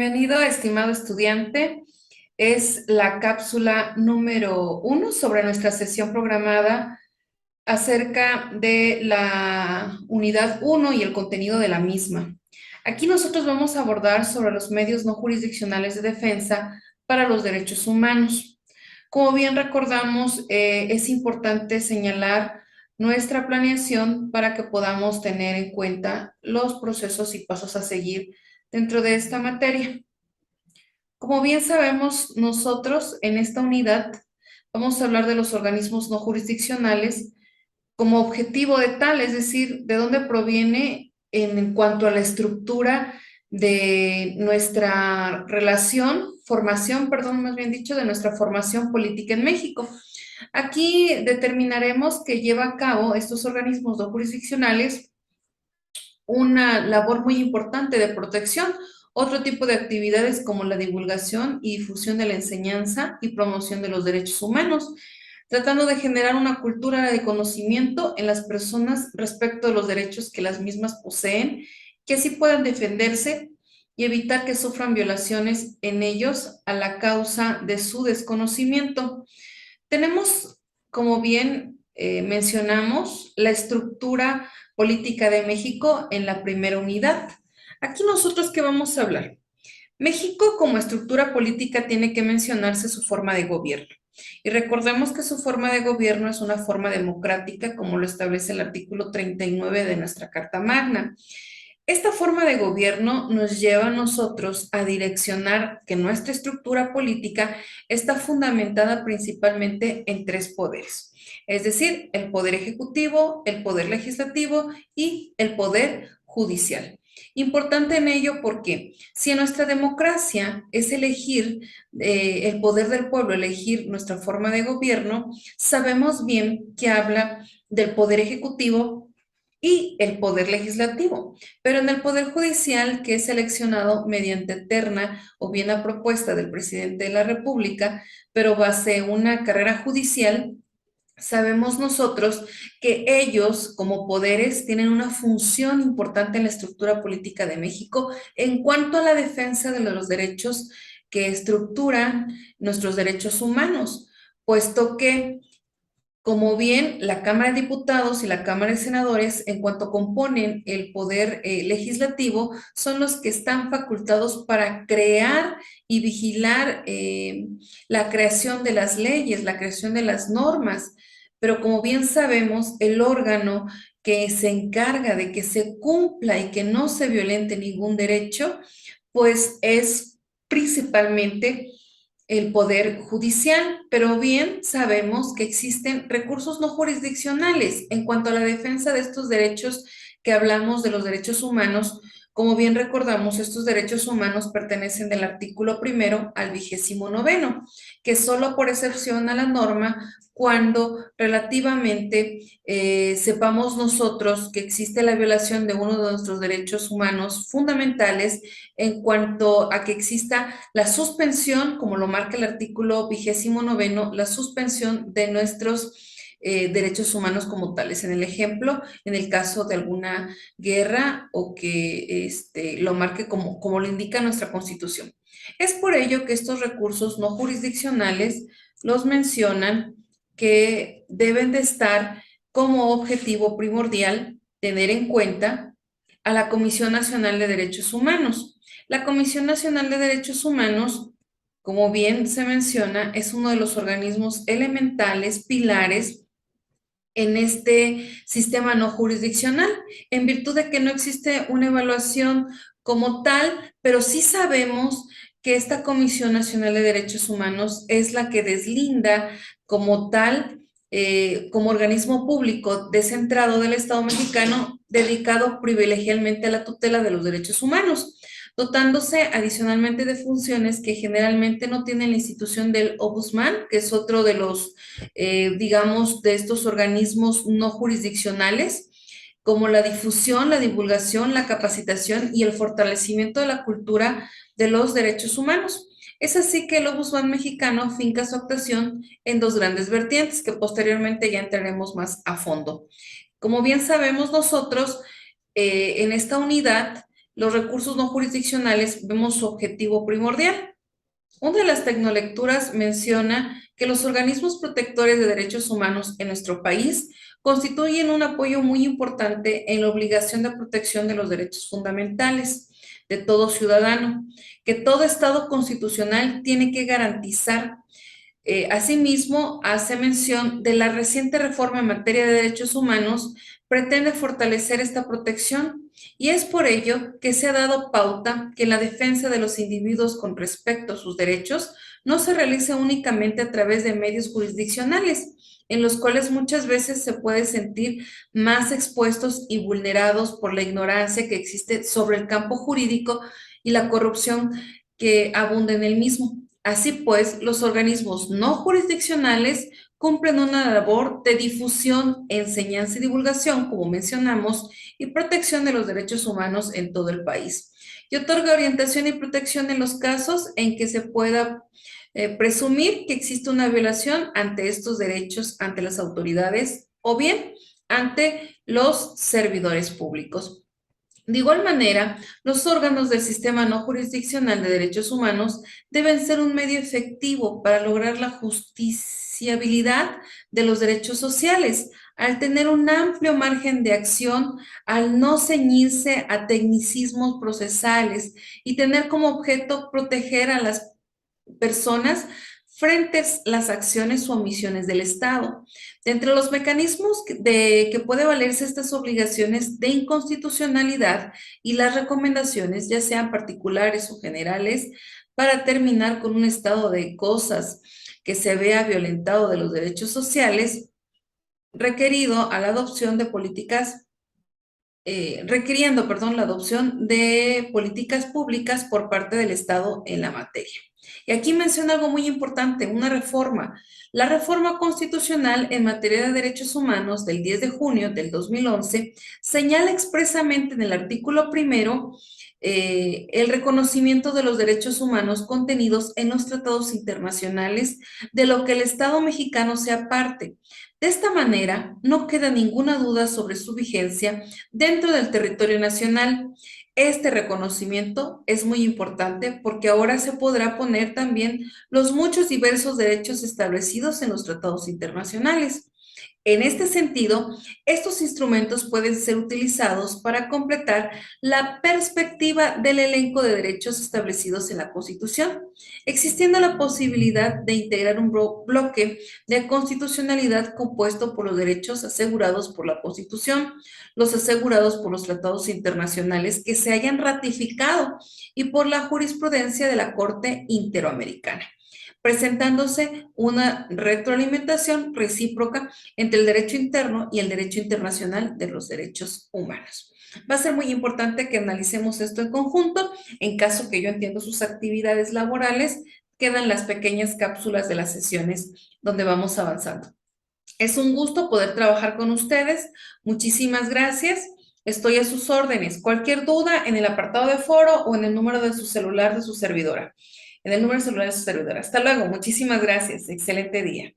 Bienvenido, estimado estudiante. Es la cápsula número 1 sobre nuestra sesión programada acerca de la unidad 1 y el contenido de la misma. Aquí nosotros vamos a abordar sobre los medios no jurisdiccionales de defensa para los derechos humanos. Como bien recordamos, es importante señalar nuestra planeación para que podamos tener en cuenta los procesos y pasos a seguir dentro de esta materia. Como bien sabemos, nosotros en esta unidad vamos a hablar de los organismos no jurisdiccionales como objetivo de tal, es decir, de dónde proviene en cuanto a la estructura de nuestra formación, perdón, más bien dicho, de nuestra formación política en México. Aquí determinaremos que lleva a cabo estos organismos no jurisdiccionales una labor muy importante de protección, otro tipo de actividades como la divulgación y difusión de la enseñanza y promoción de los derechos humanos, tratando de generar una cultura de conocimiento en las personas respecto de los derechos que las mismas poseen, que así puedan defenderse y evitar que sufran violaciones en ellos a la causa de su desconocimiento. Tenemos, como bien mencionamos, la estructura política de México en la primera unidad. Aquí nosotros, ¿qué vamos a hablar? México como estructura política tiene que mencionarse su forma de gobierno. Y recordemos que su forma de gobierno es una forma democrática, como lo establece el artículo 39 de nuestra Carta Magna. Esta forma de gobierno nos lleva a nosotros a direccionar que nuestra estructura política está fundamentada principalmente en tres poderes, es decir, el poder ejecutivo, el poder legislativo y el poder judicial. Importante en ello porque si en nuestra democracia es elegir el poder del pueblo, elegir nuestra forma de gobierno, sabemos bien que habla del poder ejecutivo y el poder legislativo. Pero en el poder judicial, que es seleccionado mediante terna o bien a propuesta del presidente de la República, pero base una carrera judicial, sabemos nosotros que ellos como poderes tienen una función importante en la estructura política de México en cuanto a la defensa de los derechos que estructuran nuestros derechos humanos, puesto que como bien la Cámara de Diputados y la Cámara de Senadores, en cuanto componen el poder legislativo, son los que están facultados para crear y vigilar la creación de las leyes, la creación de las normas. Pero como bien sabemos, el órgano que se encarga de que se cumpla y que no se violente ningún derecho, pues es principalmente el poder judicial, pero bien sabemos que existen recursos no jurisdiccionales en cuanto a la defensa de estos derechos que hablamos de los derechos humanos. Como bien recordamos, estos derechos humanos pertenecen del artículo primero al 29º, que solo por excepción a la norma cuando relativamente sepamos nosotros que existe la violación de uno de nuestros derechos humanos fundamentales en cuanto a que exista la suspensión, como lo marca el artículo 29, la suspensión de nuestros derechos humanos como tales. En el ejemplo, en el caso de alguna guerra o que lo marque como lo indica nuestra Constitución. Es por ello que estos recursos no jurisdiccionales los mencionan que deben de estar como objetivo primordial tener en cuenta a la Comisión Nacional de Derechos Humanos. La Comisión Nacional de Derechos Humanos, como bien se menciona, es uno de los organismos elementales, pilares en este sistema no jurisdiccional, en virtud de que no existe una evaluación como tal, pero sí sabemos que esta Comisión Nacional de Derechos Humanos es la que deslinda como tal, como organismo público descentrado del Estado mexicano, dedicado privilegialmente a la tutela de los derechos humanos, dotándose adicionalmente de funciones que generalmente no tiene la institución del Ombudsman, que es otro de los digamos, de estos organismos no jurisdiccionales, como la difusión, la divulgación, la capacitación y el fortalecimiento de la cultura de los derechos humanos. Es así que el Ombudsman mexicano finca su actuación en dos grandes vertientes que posteriormente ya entraremos más a fondo. Como bien sabemos nosotros, en esta unidad los recursos no jurisdiccionales, vemos su objetivo primordial. Una de las tecnolecturas menciona que los organismos protectores de derechos humanos en nuestro país constituyen un apoyo muy importante en la obligación de protección de los derechos fundamentales de todo ciudadano, que todo Estado constitucional tiene que garantizar. Asimismo, hace mención de la reciente reforma en materia de derechos humanos, pretende fortalecer esta protección y es por ello que se ha dado pauta que la defensa de los individuos con respecto a sus derechos no se realice únicamente a través de medios jurisdiccionales, en los cuales muchas veces se puede sentir más expuestos y vulnerados por la ignorancia que existe sobre el campo jurídico y la corrupción que abunda en el mismo. Así pues, los organismos no jurisdiccionales cumplen una labor de difusión, enseñanza y divulgación, como mencionamos, y protección de los derechos humanos en todo el país. Y otorga orientación y protección en los casos en que se pueda presumir que existe una violación ante estos derechos ante las autoridades o bien ante los servidores públicos. De igual manera, los órganos del sistema no jurisdiccional de derechos humanos deben ser un medio efectivo para lograr la justiciabilidad de los derechos sociales, al tener un amplio margen de acción, al no ceñirse a tecnicismos procesales y tener como objeto proteger a las personas frente a las acciones o omisiones del Estado. Entre los mecanismos que puede valerse estas obligaciones de inconstitucionalidad y las recomendaciones, ya sean particulares o generales, para terminar con un estado de cosas que se vea violentado de los derechos sociales, requerido a la adopción de políticas requiriendo, perdón, la adopción de políticas públicas por parte del Estado en la materia. Y aquí menciona algo muy importante, una reforma. La reforma constitucional en materia de derechos humanos del 10 de junio del 2011 señala expresamente en el artículo primero el reconocimiento de los derechos humanos contenidos en los tratados internacionales de lo que el Estado mexicano sea parte. De esta manera, no queda ninguna duda sobre su vigencia dentro del territorio nacional. Este reconocimiento es muy importante porque ahora se podrá poner también los muchos diversos derechos establecidos en los tratados internacionales. En este sentido, estos instrumentos pueden ser utilizados para completar la perspectiva del elenco de derechos establecidos en la Constitución, existiendo la posibilidad de integrar un bloque de constitucionalidad compuesto por los derechos asegurados por la Constitución, los asegurados por los tratados internacionales que se hayan ratificado y por la jurisprudencia de la Corte Interamericana, presentándose una retroalimentación recíproca entre el derecho interno y el derecho internacional de los derechos humanos. Va a ser muy importante que analicemos esto en conjunto. En caso que yo entienda sus actividades laborales, quedan las pequeñas cápsulas de las sesiones donde vamos avanzando. Es un gusto poder trabajar con ustedes. Muchísimas gracias. Estoy a sus órdenes. Cualquier duda en el apartado de foro o en el número de su celular de su servidora. En el número de celular de su servidora. Hasta luego. Muchísimas gracias. Excelente día.